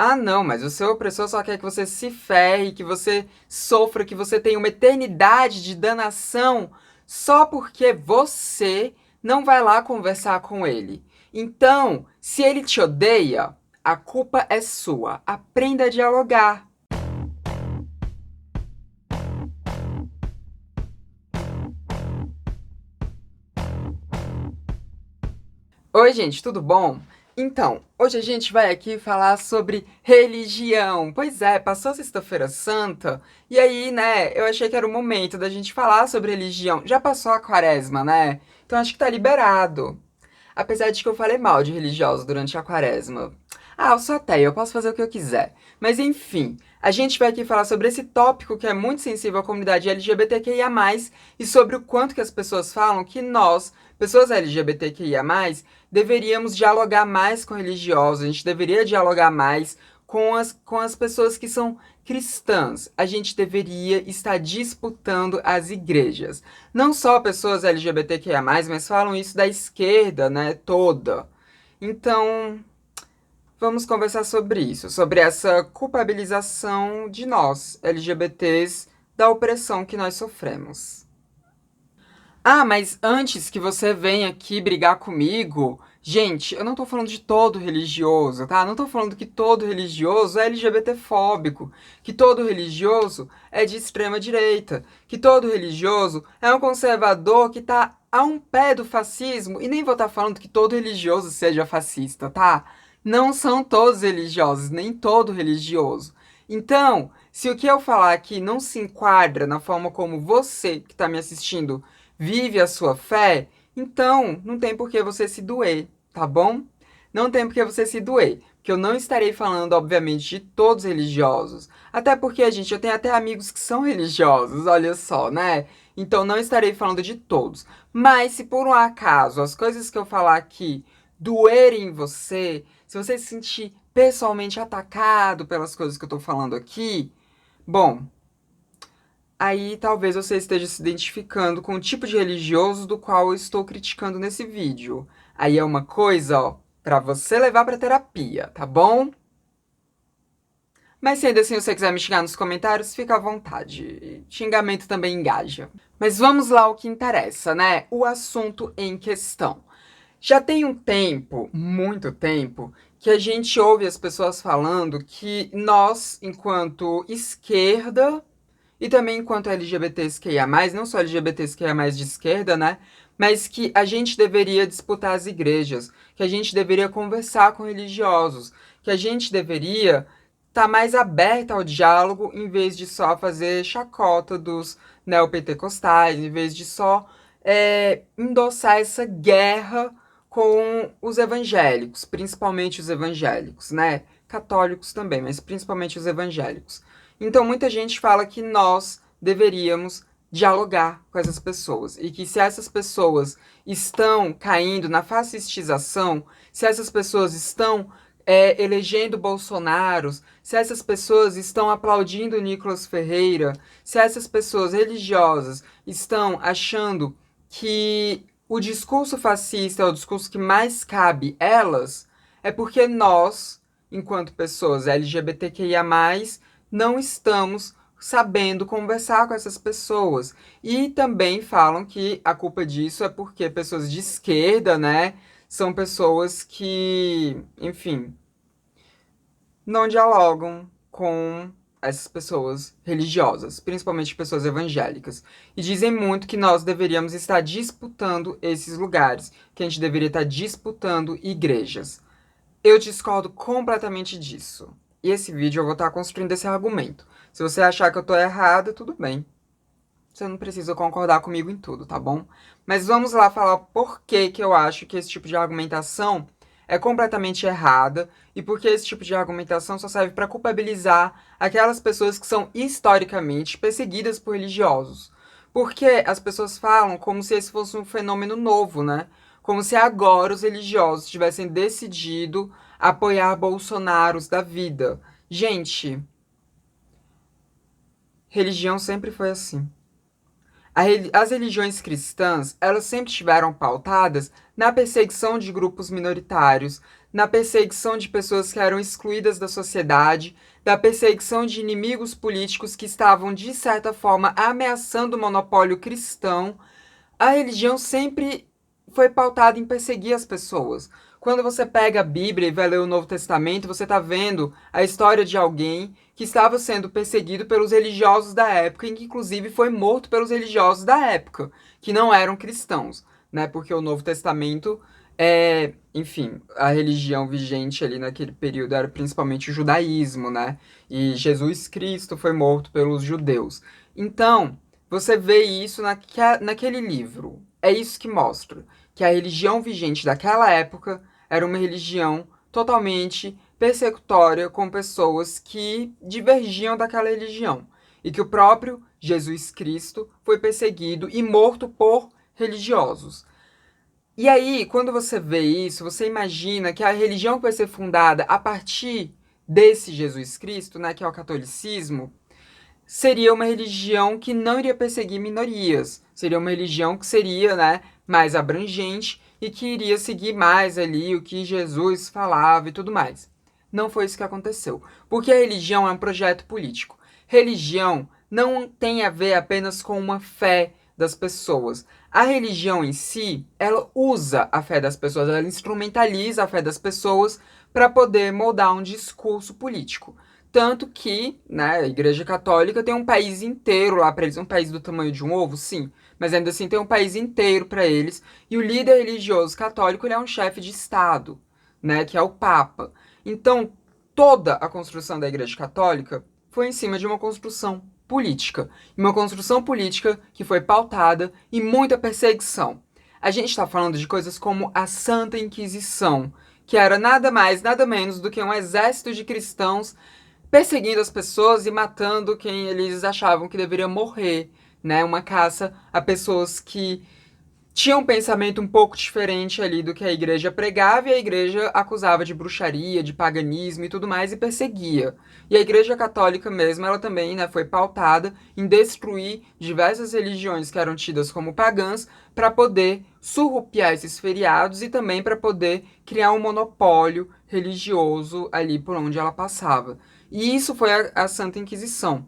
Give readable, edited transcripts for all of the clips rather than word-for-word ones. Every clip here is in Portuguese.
Ah, não, mas o seu opressor só quer que você se ferre, que você sofra, que você tenha uma eternidade de danação só porque você não vai lá conversar com ele. Então, se ele te odeia, a culpa é sua. Aprenda a dialogar. Oi, gente, tudo bom? Então, hoje a gente vai aqui falar sobre religião. Pois é, passou a Sexta-feira Santa e aí, né, eu achei que era o momento da gente falar sobre religião. Já passou a Quaresma, né? Então acho que tá liberado. Apesar de que eu falei mal de religiosos durante a Quaresma. Ah, eu sou ateia, eu posso fazer o que eu quiser. Mas enfim, a gente vai aqui falar sobre esse tópico que é muito sensível à comunidade LGBTQIA+, e sobre o quanto que as pessoas falam que nós, pessoas LGBTQIA+, deveríamos dialogar mais com religiosos, a gente deveria dialogar mais com as pessoas que são cristãs. A gente deveria estar disputando as igrejas. Não só pessoas LGBTQIA+, mas falam isso da esquerda, né, toda. Então, vamos conversar sobre isso, sobre essa culpabilização de nós, LGBTs, da opressão que nós sofremos. Ah, mas antes que você venha aqui brigar comigo, gente, eu não tô falando de todo religioso, tá? Não tô falando que todo religioso é LGBTfóbico, que todo religioso é de extrema direita, que todo religioso é um conservador que tá a um pé do fascismo, e nem vou estar falando que todo religioso seja fascista, tá? Não são todos religiosos, nem todo religioso. Então, se o que eu falar aqui não se enquadra na forma como você que está me assistindo vive a sua fé, então não tem por que você se doer, tá bom? Não tem por que você se doer, porque eu não estarei falando, obviamente, de todos religiosos. Até porque, gente, eu tenho até amigos que são religiosos, olha só, né? Então não estarei falando de todos. Mas se por um acaso as coisas que eu falar aqui doerem em você, se você se sentir pessoalmente atacado pelas coisas que eu tô falando aqui, bom, aí talvez você esteja se identificando com o tipo de religioso do qual eu estou criticando nesse vídeo. Aí é uma coisa, ó, pra você levar pra terapia, tá bom? Mas se ainda assim você quiser me xingar nos comentários, fica à vontade. Xingamento também engaja. Mas vamos lá ao que interessa, né? O assunto em questão. Já tem um tempo, muito tempo, que a gente ouve as pessoas falando que nós, enquanto esquerda, e também enquanto LGBTQIA+, não só LGBTQIA+, de esquerda, né? Mas que a gente deveria disputar as igrejas, que a gente deveria conversar com religiosos, que a gente deveria estar mais aberta ao diálogo em vez de só fazer chacota dos neopentecostais, em vez de só endossar essa guerra com os evangélicos, principalmente os evangélicos, né? Católicos também, mas principalmente os evangélicos. Então, muita gente fala que nós deveríamos dialogar com essas pessoas e que se essas pessoas estão caindo na fascistização, se essas pessoas estão elegendo Bolsonaros, se essas pessoas estão aplaudindo Nicolas Ferreira, se essas pessoas religiosas estão achando que o discurso fascista é o discurso que mais cabe elas, é porque nós, enquanto pessoas LGBTQIA+, não estamos sabendo conversar com essas pessoas. E também falam que a culpa disso é porque pessoas de esquerda, né, são pessoas que, enfim, não dialogam com essas pessoas religiosas, principalmente pessoas evangélicas. E dizem muito que nós deveríamos estar disputando esses lugares, que a gente deveria estar disputando igrejas. Eu discordo completamente disso. E esse vídeo eu vou estar construindo esse argumento. Se você achar que eu tô errado, tudo bem. Você não precisa concordar comigo em tudo, tá bom? Mas vamos lá falar por que que eu acho que esse tipo de argumentação é completamente errada e por que esse tipo de argumentação só serve para culpabilizar aquelas pessoas que são historicamente perseguidas por religiosos. Porque as pessoas falam como se esse fosse um fenômeno novo, né? Como se agora os religiosos tivessem decidido apoiar Bolsonaros da vida. Gente, religião sempre foi assim. As religiões cristãs, elas sempre estiveram pautadas na perseguição de grupos minoritários, na perseguição de pessoas que eram excluídas da sociedade, da perseguição de inimigos políticos que estavam, de certa forma, ameaçando o monopólio cristão. A religião sempre foi pautada em perseguir as pessoas. Quando você pega a Bíblia e vai ler o Novo Testamento, você está vendo a história de alguém que estava sendo perseguido pelos religiosos da época, e que inclusive foi morto pelos religiosos da época, que não eram cristãos, né? Porque o Novo Testamento enfim, a religião vigente ali naquele período era principalmente o judaísmo, né? E Jesus Cristo foi morto pelos judeus. Então, você vê isso naquele livro. É isso que mostra que a religião vigente daquela época era uma religião totalmente persecutória com pessoas que divergiam daquela religião. E que o próprio Jesus Cristo foi perseguido e morto por religiosos. E aí, quando você vê isso, você imagina que a religião que vai ser fundada a partir desse Jesus Cristo, né, que é o catolicismo, seria uma religião que não iria perseguir minorias. Seria uma religião que seria, né, mais abrangente e que iria seguir mais ali o que Jesus falava e tudo mais. Não foi isso que aconteceu. Porque a religião é um projeto político. Religião não tem a ver apenas com uma fé das pessoas. A religião em si, ela usa a fé das pessoas, ela instrumentaliza a fé das pessoas para poder moldar um discurso político. Tanto que, né, a Igreja Católica tem um país inteiro lá para eles, um país do tamanho de um ovo, sim, mas ainda assim tem um país inteiro para eles, e o líder religioso católico ele é um chefe de Estado, né, que é o Papa. Então, toda a construção da Igreja Católica foi em cima de uma construção política, uma construção política que foi pautada em muita perseguição. A gente está falando de coisas como a Santa Inquisição, que era nada mais, nada menos do que um exército de cristãos perseguindo as pessoas e matando quem eles achavam que deveria morrer, né? Uma caça a pessoas que tinham um pensamento um pouco diferente ali do que a igreja pregava, e a igreja acusava de bruxaria, de paganismo e tudo mais, e perseguia. E a igreja católica mesmo, ela também, né, foi pautada em destruir diversas religiões que eram tidas como pagãs para poder surrupiar esses feriados e também para poder criar um monopólio religioso ali por onde ela passava. E isso foi a Santa Inquisição.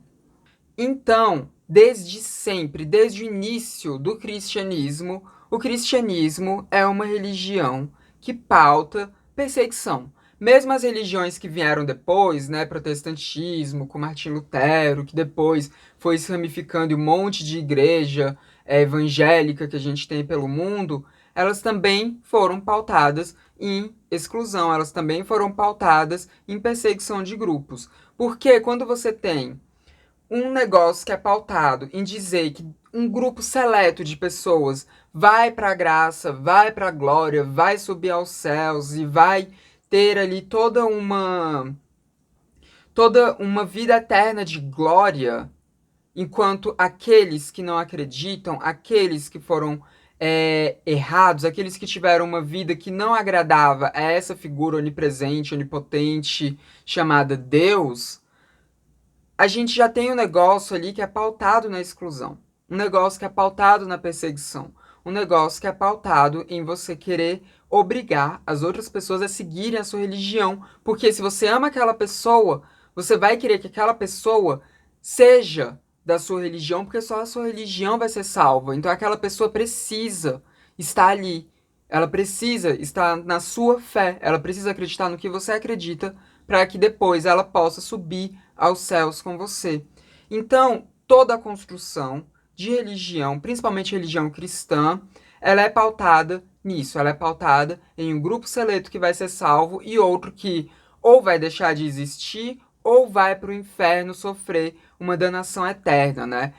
Então, desde sempre, desde o início do cristianismo, o cristianismo é uma religião que pauta perseguição. Mesmo as religiões que vieram depois, né, protestantismo, com Martim Lutero, que depois foi se ramificando em um monte de igreja evangélica que a gente tem pelo mundo, elas também foram pautadas em exclusão, elas também foram pautadas em perseguição de grupos. Porque quando você tem um negócio que é pautado em dizer que um grupo seleto de pessoas vai para a graça, vai para a glória, vai subir aos céus e vai ter ali toda uma vida eterna de glória, enquanto aqueles que não acreditam, aqueles que foram errados, aqueles que tiveram uma vida que não agradava a essa figura onipresente, onipotente chamada Deus, a gente já tem um negócio ali que é pautado na exclusão, um negócio que é pautado na perseguição, um negócio que é pautado em você querer obrigar as outras pessoas a seguirem a sua religião, porque se você ama aquela pessoa, você vai querer que aquela pessoa seja da sua religião, porque só a sua religião vai ser salva. Então aquela pessoa precisa estar ali. Ela precisa estar na sua fé, ela precisa acreditar no que você acredita, para que depois ela possa subir aos céus com você. Então, toda a construção de religião, principalmente religião cristã, ela é pautada nisso, ela é pautada em um grupo seleto que vai ser salvo e outro que ou vai deixar de existir ou vai para o inferno sofrer uma danação eterna, né?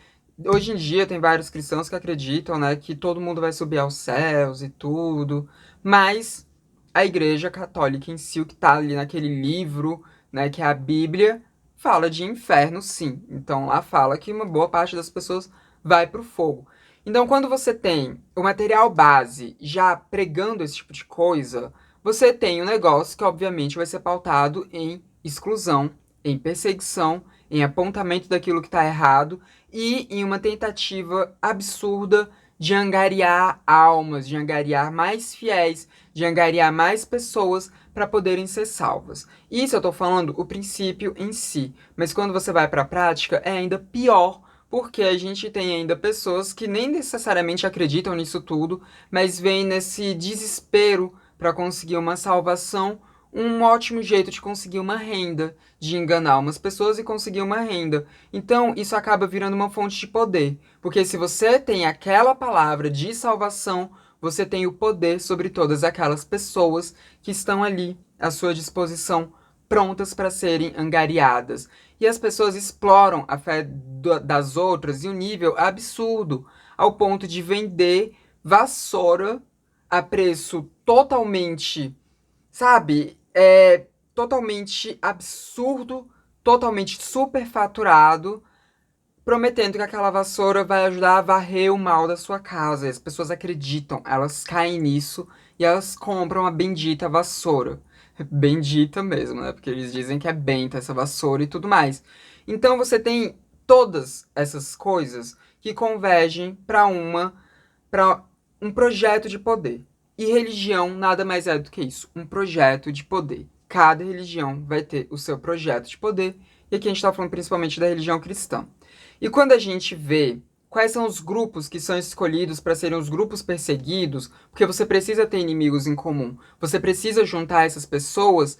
Hoje em dia tem vários cristãos que acreditam, né, que todo mundo vai subir aos céus e tudo, mas a Igreja Católica em si, o que está ali naquele livro, né, que é a Bíblia, fala de inferno, sim. Então lá fala que uma boa parte das pessoas vai para o fogo. Então, quando você tem o material base já pregando esse tipo de coisa, você tem um negócio que, obviamente, vai ser pautado em exclusão, em perseguição, em apontamento daquilo que está errado e em uma tentativa absurda de angariar almas, de angariar mais fiéis, de angariar mais pessoas para poderem ser salvas. Isso eu estou falando o princípio em si, mas quando você vai para a prática é ainda pior, porque a gente tem ainda pessoas que nem necessariamente acreditam nisso tudo, mas vêm nesse desespero para conseguir uma salvação, um ótimo jeito de conseguir uma renda, de enganar umas pessoas e conseguir uma renda. Então, isso acaba virando uma fonte de poder, porque se você tem aquela palavra de salvação, você tem o poder sobre todas aquelas pessoas que estão ali à sua disposição, prontas para serem angariadas. E as pessoas exploram a fé das outras em um nível absurdo, ao ponto de vender vassoura a preço totalmente, sabe, totalmente absurdo, totalmente superfaturado, prometendo que aquela vassoura vai ajudar a varrer o mal da sua casa. E as pessoas acreditam, elas caem nisso e elas compram a bendita vassoura. Bendita mesmo, né? Porque eles dizem que é benta essa vassoura e tudo mais. Então você tem todas essas coisas que convergem para um projeto de poder. E religião nada mais é do que isso, um projeto de poder. Cada religião vai ter o seu projeto de poder, e aqui a gente está falando principalmente da religião cristã. E quando a gente vê quais são os grupos que são escolhidos para serem os grupos perseguidos, porque você precisa ter inimigos em comum, você precisa juntar essas pessoas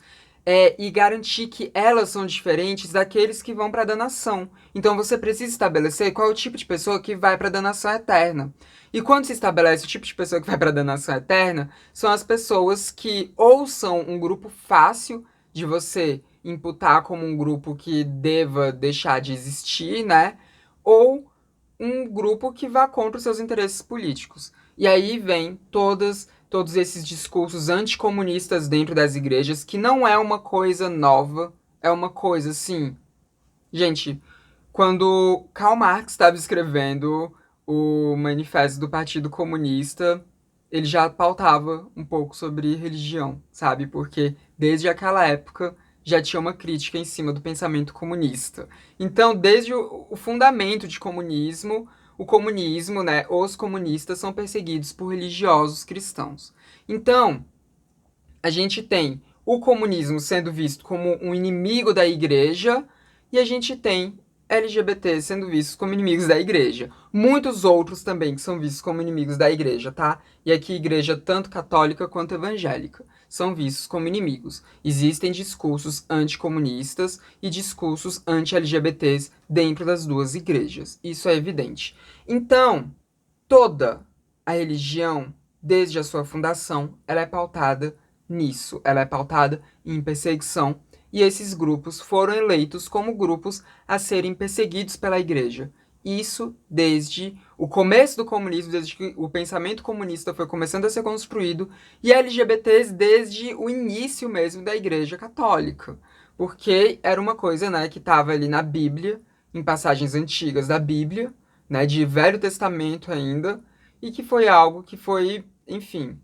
e garantir que elas são diferentes daqueles que vão para a danação. Então você precisa estabelecer qual é o tipo de pessoa que vai para a danação eterna. E quando se estabelece o tipo de pessoa que vai para a danação eterna, são as pessoas que ou são um grupo fácil de você imputar como um grupo que deva deixar de existir, né? Ou um grupo que vá contra os seus interesses políticos. E aí vem todos esses discursos anticomunistas dentro das igrejas, que não é uma coisa nova, é uma coisa assim. Gente, quando Karl Marx estava escrevendo o Manifesto do Partido Comunista, ele já pautava um pouco sobre religião, sabe? Porque desde aquela época já tinha uma crítica em cima do pensamento comunista. Então, desde o fundamento de comunismo, o comunismo, né, os comunistas são perseguidos por religiosos cristãos. Então, a gente tem o comunismo sendo visto como um inimigo da igreja e a gente tem LGBT sendo vistos como inimigos da igreja. Muitos outros também que são vistos como inimigos da igreja, tá? E aqui igreja tanto católica quanto evangélica são vistos como inimigos. Existem discursos anticomunistas e discursos anti-LGBTs dentro das duas igrejas. Isso é evidente. Então, toda a religião, desde a sua fundação, ela é pautada nisso. Ela é pautada em perseguição. E esses grupos foram eleitos como grupos a serem perseguidos pela igreja. Isso desde o começo do comunismo, desde que o pensamento comunista foi começando a ser construído, e LGBTs desde o início mesmo da Igreja Católica. Porque era uma coisa, né, que estava ali na Bíblia, em passagens antigas da Bíblia, né, de Velho Testamento ainda, e que foi algo que foi, enfim,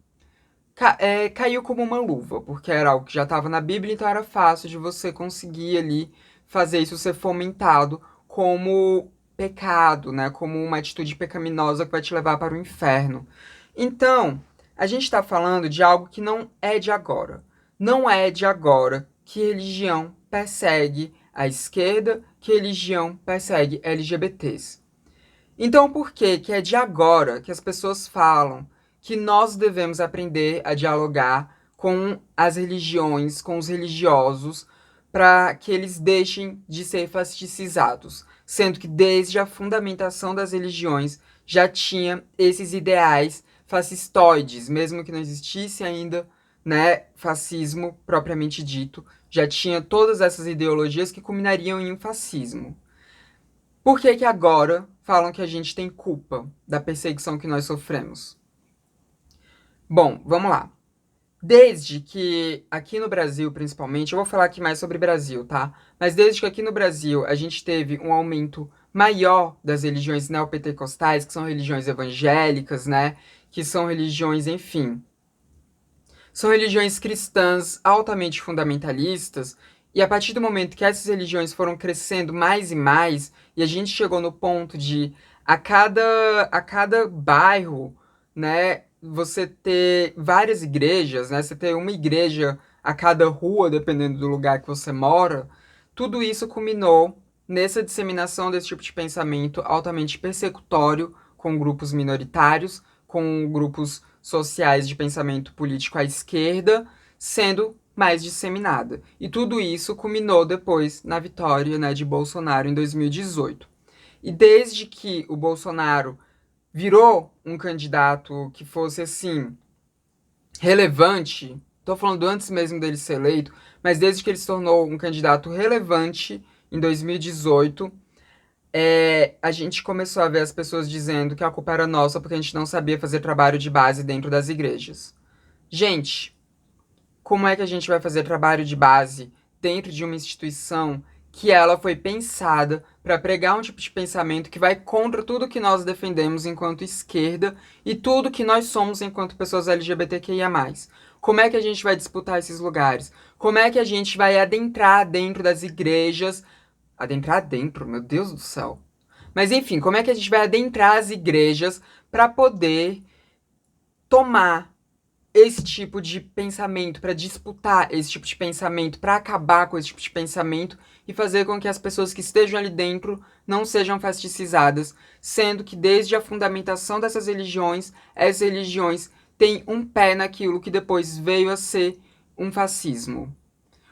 caiu como uma luva, porque era algo que já estava na Bíblia, então era fácil de você conseguir ali fazer isso ser fomentado como pecado, né? Como uma atitude pecaminosa que vai te levar para o inferno. Então, a gente está falando de algo que não é de agora. Não é de agora que religião persegue a esquerda, que religião persegue LGBTs. Então, por que que é de agora que as pessoas falam que nós devemos aprender a dialogar com as religiões, com os religiosos, para que eles deixem de ser fascistizados, sendo que desde a fundamentação das religiões já tinha esses ideais fascistoides, mesmo que não existisse ainda, né, fascismo propriamente dito, já tinha todas essas ideologias que culminariam em um fascismo. Por que que agora falam que a gente tem culpa da perseguição que nós sofremos? Bom, vamos lá. Desde que aqui no Brasil, principalmente, eu vou falar aqui mais sobre Brasil, tá? Mas desde que aqui no Brasil a gente teve um aumento maior das religiões neopentecostais, que são religiões evangélicas, né? Que são religiões, enfim, são religiões cristãs altamente fundamentalistas, e a partir do momento que essas religiões foram crescendo mais e mais, e a gente chegou no ponto de a cada bairro, né, você ter várias igrejas, né, você ter uma igreja a cada rua, dependendo do lugar que você mora, tudo isso culminou nessa disseminação desse tipo de pensamento altamente persecutório com grupos minoritários, com grupos sociais de pensamento político à esquerda, sendo mais disseminada. E tudo isso culminou depois na vitória, né, de Bolsonaro em 2018. E desde que o Bolsonaro virou um candidato que fosse assim relevante, tô falando antes mesmo dele ser eleito, mas desde que ele se tornou um candidato relevante em 2018, a gente começou a ver as pessoas dizendo que a culpa era nossa porque a gente não sabia fazer trabalho de base dentro das igrejas. Gente, como é que a gente vai fazer trabalho de base dentro de uma instituição que ela foi pensada para pregar um tipo de pensamento que vai contra tudo que nós defendemos enquanto esquerda e tudo que nós somos enquanto pessoas LGBTQIA+. Como é que a gente vai disputar esses lugares? Como é que a gente vai adentrar dentro das igrejas? Adentrar dentro? Meu Deus do céu. Mas enfim, como é que a gente vai adentrar as igrejas para poder tomar esse tipo de pensamento, para disputar esse tipo de pensamento, para acabar com esse tipo de pensamento e fazer com que as pessoas que estejam ali dentro não sejam fasticizadas, sendo que desde a fundamentação dessas religiões, essas religiões têm um pé naquilo que depois veio a ser um fascismo.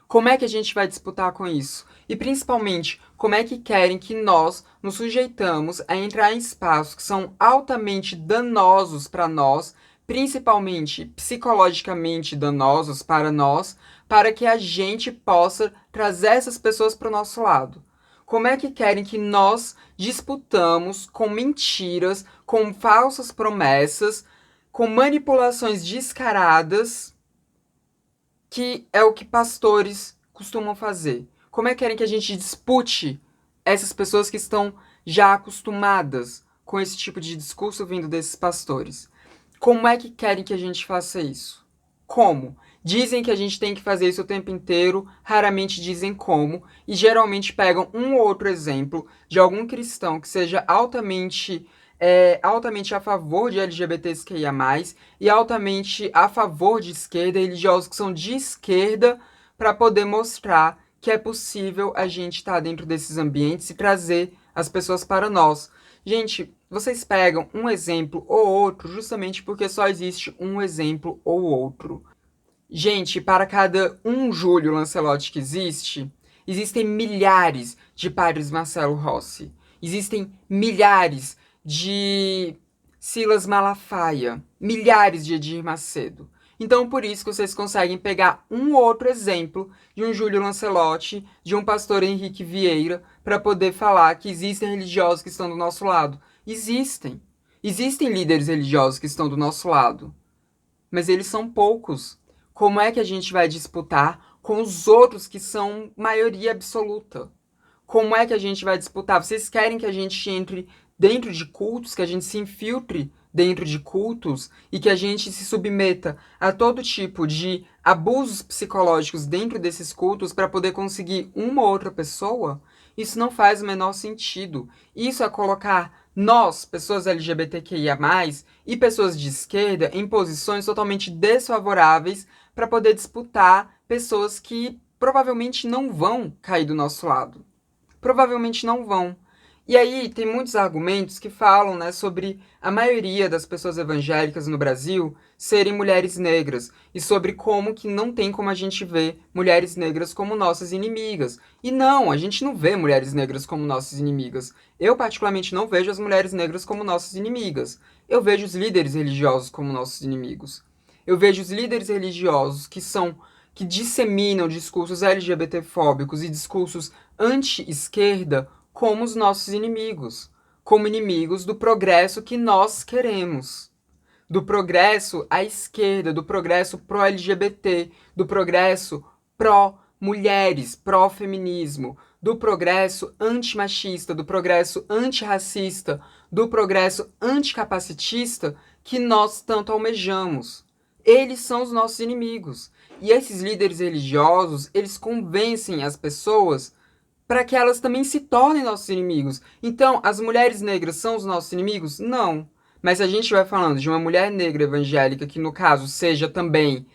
Como é que a gente vai disputar com isso? E principalmente, como é que querem que nós nos sujeitamos a entrar em espaços que são altamente danosos para nós, principalmente psicologicamente danosos para nós, para que a gente possa trazer essas pessoas para o nosso lado? Como é que querem que nós disputamos com mentiras, com falsas promessas, com manipulações descaradas, que é o que pastores costumam fazer? Como é que querem que a gente dispute essas pessoas que estão já acostumadas com esse tipo de discurso vindo desses pastores? Como é que querem que a gente faça isso? Como? Dizem que a gente tem que fazer isso o tempo inteiro, raramente dizem como, e geralmente pegam um ou outro exemplo de algum cristão que seja altamente a favor de LGBTQIA+, e altamente a favor de esquerda, religiosos que são de esquerda, para poder mostrar que é possível a gente estar dentro desses ambientes e trazer as pessoas para nós. Gente, vocês pegam um exemplo ou outro justamente porque só existe um exemplo ou outro. Gente, para cada um Júlio Lancelotti que existe, existem milhares de Padres Marcelo Rossi. Existem milhares de Silas Malafaia, milhares de Edir Macedo. Então, por isso que vocês conseguem pegar um ou outro exemplo de um Júlio Lancelotti, de um pastor Henrique Vieira, para poder falar que existem religiosos que estão do nosso lado. Existem. Existem líderes religiosos que estão do nosso lado. Mas eles são poucos. Como é que a gente vai disputar com os outros que são maioria absoluta? Como é que a gente vai disputar? Vocês querem que a gente entre dentro de cultos, que a gente se infiltre dentro de cultos e que a gente se submeta a todo tipo de abusos psicológicos dentro desses cultos para poder conseguir uma ou outra pessoa? Isso não faz o menor sentido. Isso é colocar nós, pessoas LGBTQIA+, e pessoas de esquerda, em posições totalmente desfavoráveis para poder disputar pessoas que provavelmente não vão cair do nosso lado. Provavelmente não vão. E aí tem muitos argumentos que falam, né, sobre a maioria das pessoas evangélicas no Brasil serem mulheres negras e sobre como que não tem como a gente ver mulheres negras como nossas inimigas. E não, a gente não vê mulheres negras como nossas inimigas. Eu particularmente não vejo as mulheres negras como nossas inimigas. Eu vejo os líderes religiosos como nossos inimigos. Eu vejo os líderes religiosos que disseminam discursos LGBTfóbicos e discursos anti-esquerda como os nossos inimigos, como inimigos do progresso que nós queremos, do progresso à esquerda, do progresso pró-LGBT, do progresso pró-mulheres, pró-feminismo, do progresso antimachista, do progresso antirracista, do progresso anticapacitista que nós tanto almejamos. Eles são os nossos inimigos. E esses líderes religiosos, eles convencem as pessoas para que elas também se tornem nossos inimigos. Então, as mulheres negras são os nossos inimigos? Não. Mas se a gente vai falando de uma mulher negra evangélica, que no caso seja também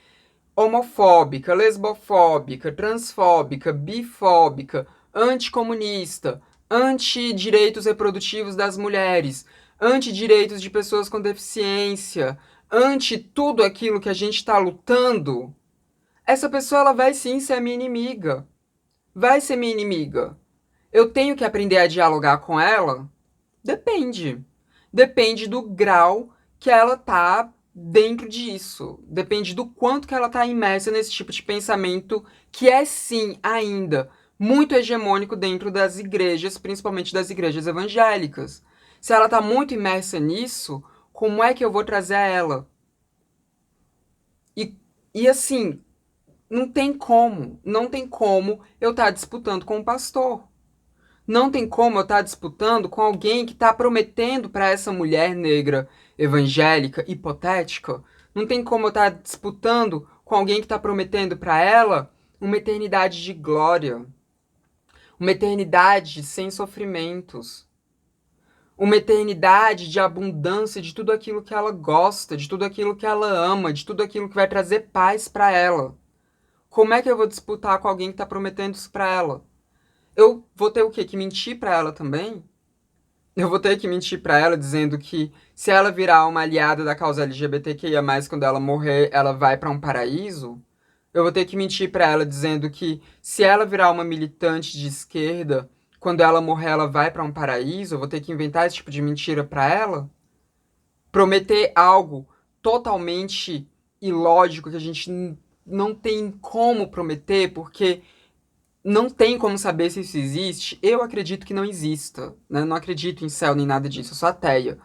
homofóbica, lesbofóbica, transfóbica, bifóbica, anticomunista, anti-direitos reprodutivos das mulheres, anti-direitos de pessoas com deficiência, anti tudo aquilo que a gente está lutando, essa pessoa ela vai sim ser minha inimiga. Vai ser minha inimiga. Eu tenho que aprender a dialogar com ela? Depende. Depende do grau que ela tá dentro disso. Depende do quanto que ela tá imersa nesse tipo de pensamento que é sim ainda muito hegemônico dentro das igrejas, principalmente das igrejas evangélicas. Se ela tá muito imersa nisso, como é que eu vou trazer a ela? E assim, não tem como eu estar disputando com o pastor. Não tem como eu estar disputando com alguém que está prometendo para essa mulher negra evangélica hipotética. Não tem como eu estar disputando com alguém que está prometendo para ela uma eternidade de glória, uma eternidade sem sofrimentos, uma eternidade de abundância de tudo aquilo que ela gosta, de tudo aquilo que ela ama, de tudo aquilo que vai trazer paz para ela. Como é que eu vou disputar com alguém que está prometendo isso para ela? Eu vou ter o quê? Que mentir para ela também? Eu vou ter que mentir para ela dizendo que se ela virar uma aliada da causa LGBTQIA+, quando ela morrer, ela vai para um paraíso? Eu vou ter que mentir para ela dizendo que se ela virar uma militante de esquerda, quando ela morrer, ela vai para um paraíso? Eu vou ter que inventar esse tipo de mentira para ela? Prometer algo totalmente ilógico que a gente não tem como prometer, porque não tem como saber se isso existe. Eu acredito que não exista, né? Não acredito em céu nem nada disso, eu sou ateia.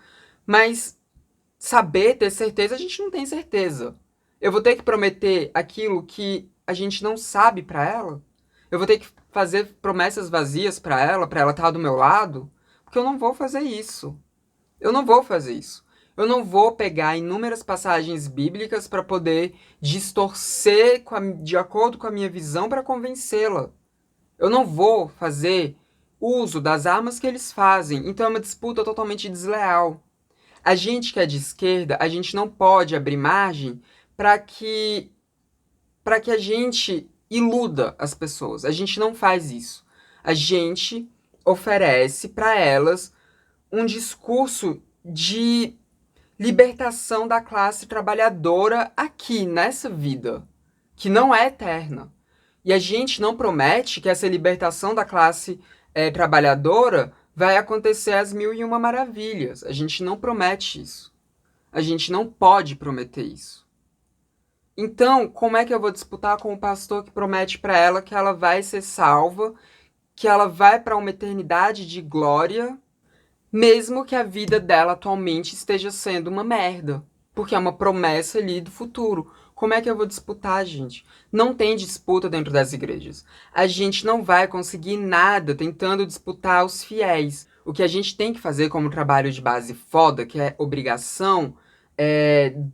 Mas saber, ter certeza, a gente não tem certeza. Eu vou ter que prometer aquilo que a gente não sabe pra ela? Eu vou ter que fazer promessas vazias pra ela estar do meu lado? Porque eu não vou fazer isso. Eu não vou fazer isso. Eu não vou pegar inúmeras passagens bíblicas para poder distorcer de acordo com a minha visão para convencê-la. Eu não vou fazer uso das armas que eles fazem. Então é uma disputa totalmente desleal. A gente que é de esquerda, a gente não pode abrir margem para que para que a gente iluda as pessoas. A gente não faz isso. A gente oferece para elas um discurso de libertação da classe trabalhadora aqui nessa vida, que não é eterna. E a gente não promete que essa libertação da classe trabalhadora vai acontecer às mil e uma maravilhas. A gente não promete isso. A gente não pode prometer isso. Então, como é que eu vou disputar com o pastor que promete para ela que ela vai ser salva, que ela vai para uma eternidade de glória, mesmo que a vida dela atualmente esteja sendo uma merda? Porque é uma promessa ali do futuro. Como é que eu vou disputar, gente? Não tem disputa dentro das igrejas. A gente não vai conseguir nada tentando disputar os fiéis. O que a gente tem que fazer como trabalho de base foda, que é obrigação,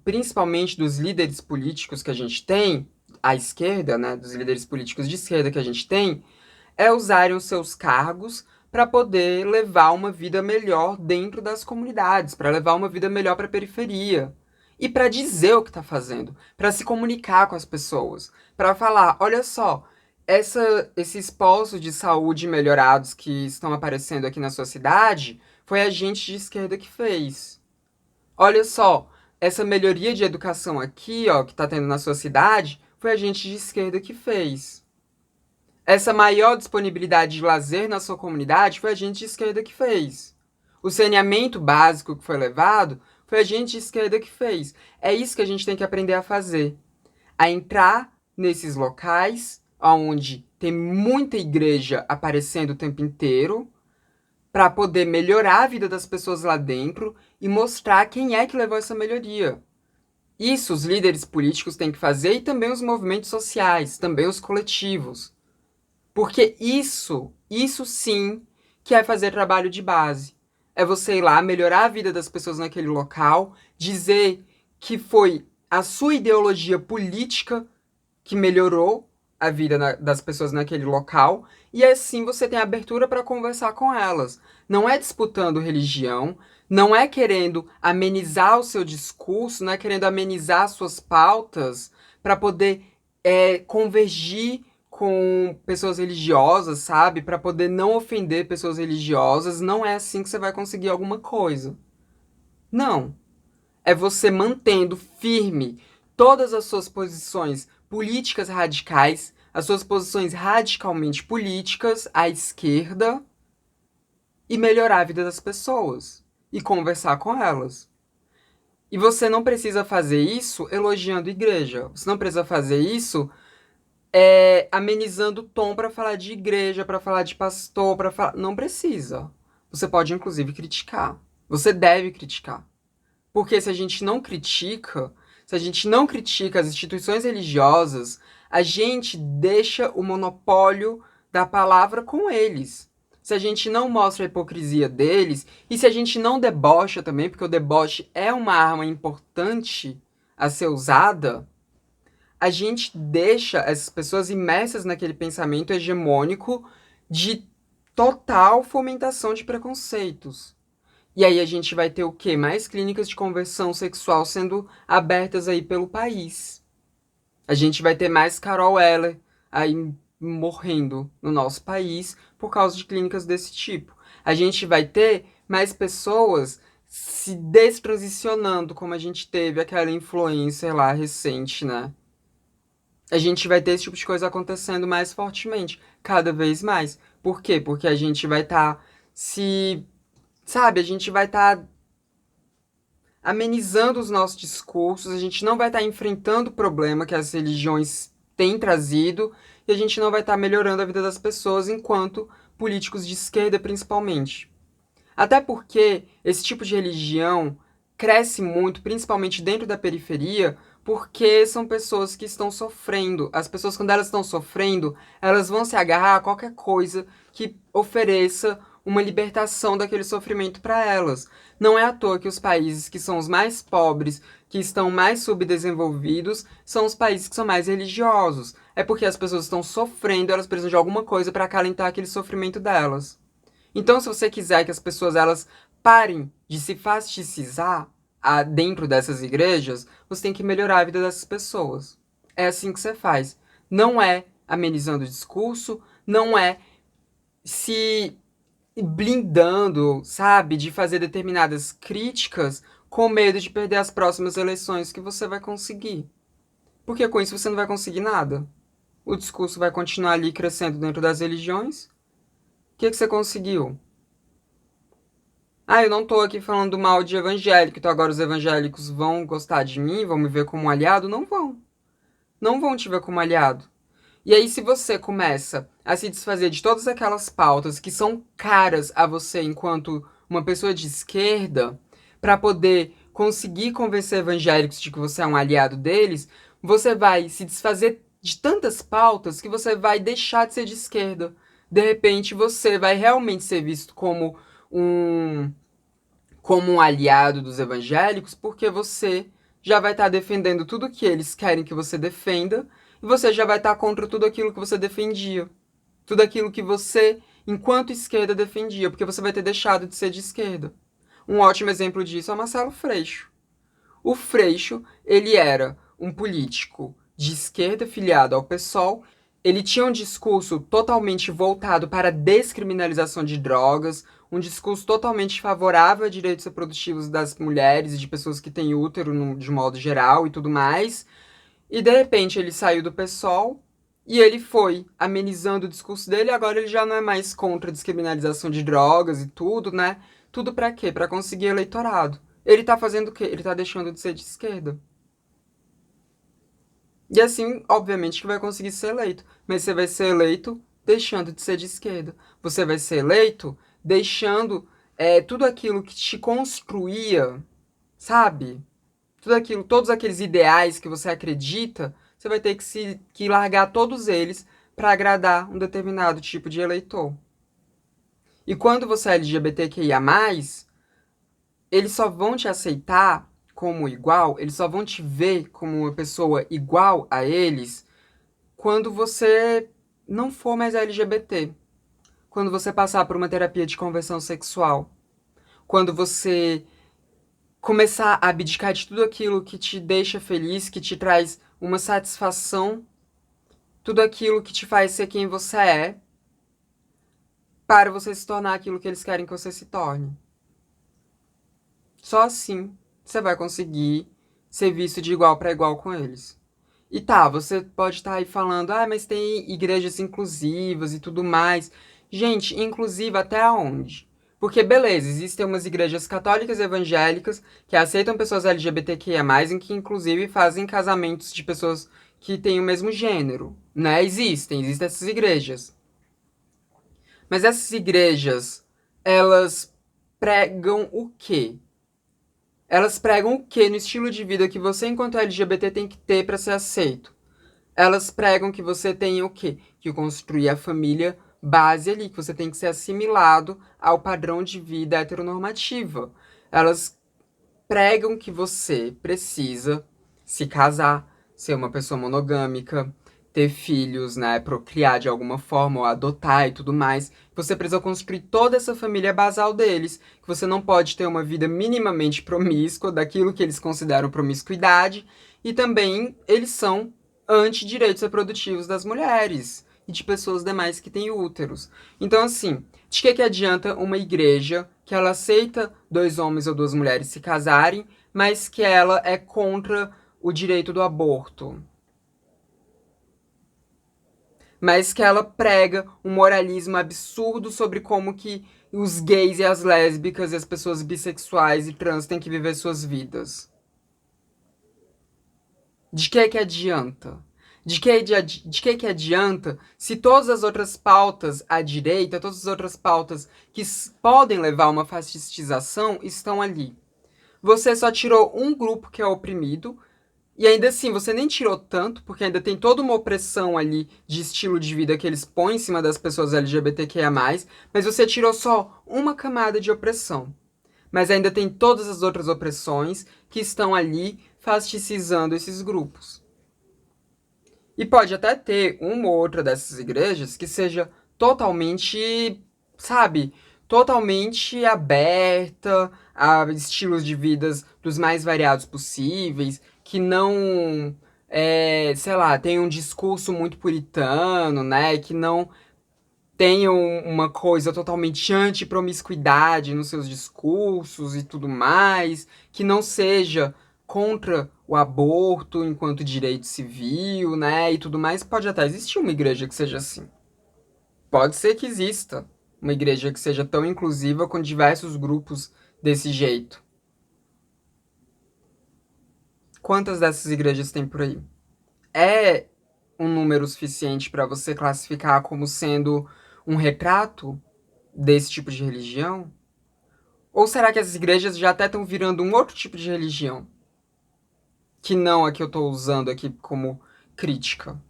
principalmente dos líderes políticos que a gente tem, à esquerda, né, dos líderes políticos de esquerda que a gente tem, é usarem os seus cargos para poder levar uma vida melhor dentro das comunidades, para levar uma vida melhor para a periferia. E para dizer o que está fazendo, para se comunicar com as pessoas, para falar, olha só, esses postos de saúde melhorados que estão aparecendo aqui na sua cidade, foi a gente de esquerda que fez. Olha só, essa melhoria de educação aqui, ó, que está tendo na sua cidade, foi a gente de esquerda que fez. Essa maior disponibilidade de lazer na sua comunidade foi a gente de esquerda que fez. O saneamento básico que foi levado foi a gente de esquerda que fez. É isso que a gente tem que aprender a fazer. A entrar nesses locais onde tem muita igreja aparecendo o tempo inteiro para poder melhorar a vida das pessoas lá dentro e mostrar quem é que levou essa melhoria. Isso os líderes políticos têm que fazer e também os movimentos sociais, também os coletivos. Porque isso sim que é fazer trabalho de base. É você ir lá, melhorar a vida das pessoas naquele local, dizer que foi a sua ideologia política que melhorou a vida das pessoas naquele local, e assim você tem abertura para conversar com elas. Não é disputando religião, não é querendo amenizar o seu discurso, não é querendo amenizar suas pautas para poder convergir com pessoas religiosas, sabe? Para poder não ofender pessoas religiosas. Não é assim que você vai conseguir alguma coisa. Não. É você mantendo firme todas as suas posições políticas radicais, as suas posições radicalmente políticas à esquerda e melhorar a vida das pessoas e conversar com elas. E você não precisa fazer isso elogiando a igreja. Você não precisa fazer isso amenizando o tom para falar de igreja, para falar de pastor, para falar. Não precisa. Você pode, inclusive, criticar. Você deve criticar. Porque se a gente não critica, se a gente não critica as instituições religiosas, a gente deixa o monopólio da palavra com eles. Se a gente não mostra a hipocrisia deles, e se a gente não debocha também, porque o deboche é uma arma importante a ser usada, a gente deixa essas pessoas imersas naquele pensamento hegemônico de total fomentação de preconceitos. E aí a gente vai ter o quê? Mais clínicas de conversão sexual sendo abertas aí pelo país. A gente vai ter mais Carol Eller aí morrendo no nosso país por causa de clínicas desse tipo. A gente vai ter mais pessoas se destransicionando, como a gente teve aquela influencer lá recente, né? A gente vai ter esse tipo de coisa acontecendo mais fortemente, cada vez mais. Por quê? Porque a gente vai estar se... Sabe, a gente vai estar amenizando os nossos discursos, a gente não vai estar enfrentando o problema que as religiões têm trazido e a gente não vai estar melhorando a vida das pessoas enquanto políticos de esquerda, principalmente. Até porque esse tipo de religião cresce muito, principalmente dentro da periferia, porque são pessoas que estão sofrendo. As pessoas, quando elas estão sofrendo, elas vão se agarrar a qualquer coisa que ofereça uma libertação daquele sofrimento para elas. Não é à toa que os países que são os mais pobres, que estão mais subdesenvolvidos, são os países que são mais religiosos. É porque as pessoas estão sofrendo, elas precisam de alguma coisa para acalentar aquele sofrimento delas. Então, se você quiser que as pessoas elas parem de se fasticizar dentro dessas igrejas, você tem que melhorar a vida dessas pessoas. É assim que você faz. Não é amenizando o discurso, não é se blindando, sabe, de fazer determinadas críticas com medo de perder as próximas eleições que você vai conseguir. Porque com isso você não vai conseguir nada. O discurso vai continuar ali crescendo dentro das religiões. O que você conseguiu? Ah, eu não tô aqui falando mal de evangélico, então agora os evangélicos vão gostar de mim, vão me ver como um aliado? Não vão. Não vão te ver como aliado. E aí, se você começa a se desfazer de todas aquelas pautas que são caras a você enquanto uma pessoa de esquerda, para poder conseguir convencer evangélicos de que você é um aliado deles, você vai se desfazer de tantas pautas que você vai deixar de ser de esquerda. De repente, você vai realmente ser visto um como um aliado dos evangélicos, porque você já vai estar defendendo tudo que eles querem que você defenda, e você já vai estar contra tudo aquilo que você defendia. Tudo aquilo que você, enquanto esquerda, defendia, porque você vai ter deixado de ser de esquerda. Um ótimo exemplo disso é o Marcelo Freixo. O Freixo, ele era um político de esquerda filiado ao PSOL. Ele tinha um discurso totalmente voltado para a descriminalização de drogas, um discurso totalmente favorável a direitos reprodutivos das mulheres e de pessoas que têm útero de modo geral e tudo mais. E de repente ele saiu do PSOL e ele foi amenizando o discurso dele. Agora ele já não é mais contra a descriminalização de drogas e tudo, né? Tudo pra quê? Pra conseguir eleitorado. Ele tá fazendo o quê? Ele tá deixando de ser de esquerda. E assim, obviamente, que vai conseguir ser eleito. Mas você vai ser eleito deixando de ser de esquerda. Você vai ser eleito deixando tudo aquilo que te construía, sabe? Tudo aquilo, todos aqueles ideais que você acredita, você vai ter que largar todos eles para agradar um determinado tipo de eleitor. E quando você é LGBTQIA+, eles só vão te aceitar como igual, eles só vão te ver como uma pessoa igual a eles quando você não for mais LGBT. Quando você passar por uma terapia de conversão sexual. Quando você começar a abdicar de tudo aquilo que te deixa feliz, que te traz uma satisfação, tudo aquilo que te faz ser quem você é, para você se tornar aquilo que eles querem que você se torne. Só assim você vai conseguir ser visto de igual para igual com eles. E tá, você pode estar aí falando, mas tem igrejas inclusivas e tudo mais. Gente, inclusiva até onde? Porque, beleza, existem umas igrejas católicas e evangélicas que aceitam pessoas LGBTQIA+, em que inclusive fazem casamentos de pessoas que têm o mesmo gênero, né? Existem essas igrejas. Mas essas igrejas, elas pregam o quê? Elas pregam o quê no estilo de vida que você, enquanto LGBT, tem que ter para ser aceito? Elas pregam que você tem o quê? Que construir a família base ali, que você tem que ser assimilado ao padrão de vida heteronormativa. Elas pregam que você precisa se casar, ser uma pessoa monogâmica, ter filhos, né, procriar de alguma forma, ou adotar e tudo mais. Você precisa construir toda essa família basal deles, que você não pode ter uma vida minimamente promíscua, daquilo que eles consideram promiscuidade, e também eles são anti-direitos reprodutivos das mulheres e de pessoas demais que têm úteros. Então, assim, de que adianta uma igreja que ela aceita 2 homens ou 2 mulheres se casarem, mas que ela é contra o direito do aborto? Mas que ela prega um moralismo absurdo sobre como que os gays e as lésbicas e as pessoas bissexuais e trans têm que viver suas vidas. De que adianta? De que adianta se todas as outras pautas à direita, todas as outras pautas que podem levar a uma fascistização estão ali? Você só tirou um grupo que é oprimido, e ainda assim você nem tirou tanto, porque ainda tem toda uma opressão ali de estilo de vida que eles põem em cima das pessoas LGBTQIA+, mas você tirou só uma camada de opressão. Mas ainda tem todas as outras opressões que estão ali fascisticizando esses grupos. E pode até ter uma ou outra dessas igrejas que seja totalmente, sabe, totalmente aberta a estilos de vidas dos mais variados possíveis, que não, sei lá, tem um discurso muito puritano, né, que não tenham uma coisa totalmente anti-promiscuidade nos seus discursos e tudo mais, que não seja contra o aborto enquanto direito civil, né, e tudo mais. Pode até existir uma igreja que seja assim. Pode ser que exista uma igreja que seja tão inclusiva com diversos grupos desse jeito. Quantas dessas igrejas tem por aí? É um número suficiente para você classificar como sendo um retrato desse tipo de religião? Ou será que as igrejas já até estão virando um outro tipo de religião? Que não a que eu estou usando aqui como crítica.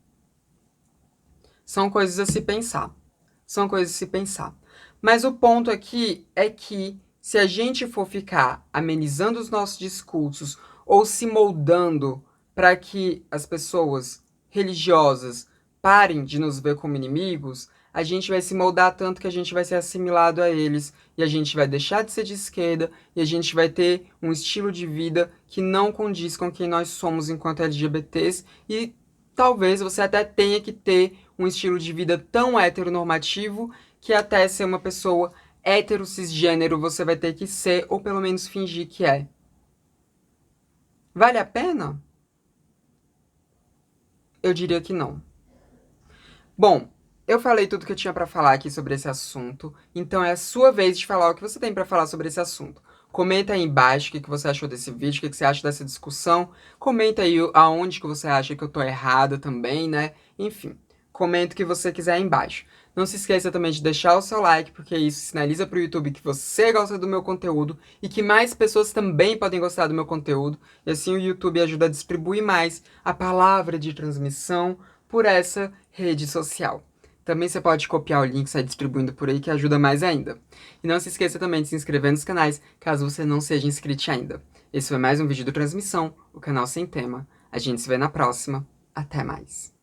São coisas a se pensar. São coisas a se pensar. Mas o ponto aqui é que se a gente for ficar amenizando os nossos discursos ou se moldando para que as pessoas religiosas parem de nos ver como inimigos, a gente vai se moldar tanto que a gente vai ser assimilado a eles e a gente vai deixar de ser de esquerda e a gente vai ter um estilo de vida que não condiz com quem nós somos enquanto LGBTs e talvez você até tenha que ter um estilo de vida tão heteronormativo que até ser uma pessoa hétero cisgênero você vai ter que ser ou pelo menos fingir que é. Vale a pena? Eu diria que não. Bom, eu falei tudo que eu tinha pra falar aqui sobre esse assunto, então é a sua vez de falar o que você tem pra falar sobre esse assunto. Comenta aí embaixo o que você achou desse vídeo, o que você acha dessa discussão. Comenta aí aonde que você acha que eu tô errada também, né? Enfim, comenta o que você quiser aí embaixo. Não se esqueça também de deixar o seu like, porque isso sinaliza pro YouTube que você gosta do meu conteúdo e que mais pessoas também podem gostar do meu conteúdo. E assim o YouTube ajuda a distribuir mais a palavra de transmissão por essa rede social. Também você pode copiar o link e sair distribuindo por aí, que ajuda mais ainda. E não se esqueça também de se inscrever nos canais, caso você não seja inscrito ainda. Esse foi mais um vídeo do Transmissão, o canal sem tema. A gente se vê na próxima. Até mais.